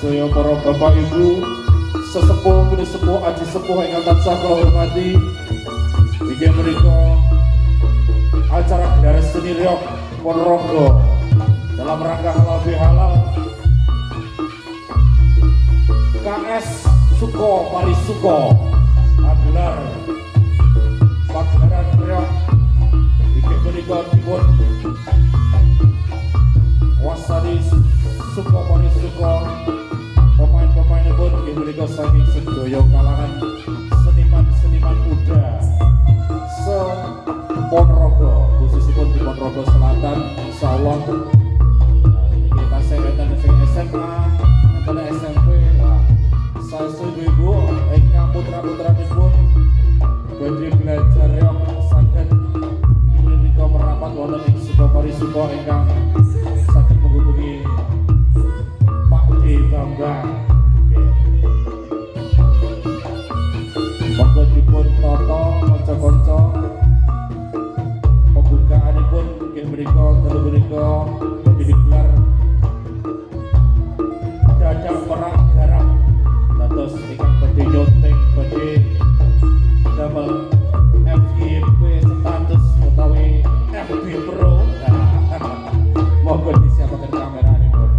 sedaya para bapak ibu sesepuh pilih sepuh aji sepuh ingkang tansah kula hormati inggih menika acara gelar seni riok Ponorogo dalam rangka halal bihalal KS Suko Parisuko gelar pagelaran riok inggih menika dipun wasari Suko Parisuko pemain-pemainnya pun inggih menika saking sedaya kalangan seniman-seniman muda Ponorogo, khususipun di Ponorogo Selatan, insyaallah kita enten sing SMA, enten SMP, saya ibu ingkang putra-putranipun badhe belajar yang saged menika merapat wonten ing Suko Parisuko ingkang saged menghubungi Pak D Bambang. Monggo dipun tata kanca-kanca pembukaanipun inggih menika telu menika badhe digelar dadak perang garap dados ingkang badhe nyunting badhe damel FYP status utawi FB Pro. Monggo disiapaken kameranipun.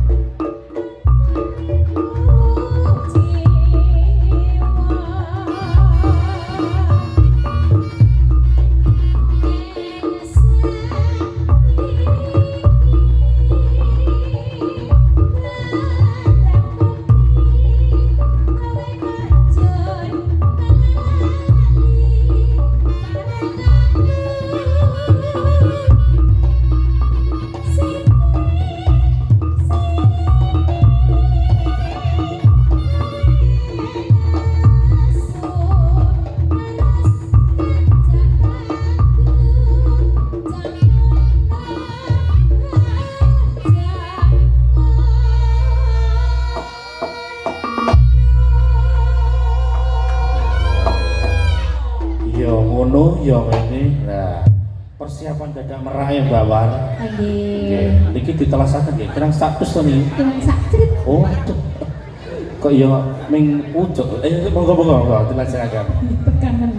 Ya ini, nah persiapan dadak meraih Mbak War. Nggih. Niki ditelasaken nggih, kirang status to niki. Kirang sakit. Oh, aduh. Kok ya ming pucuk. Monggo-monggo telasaken. Tekan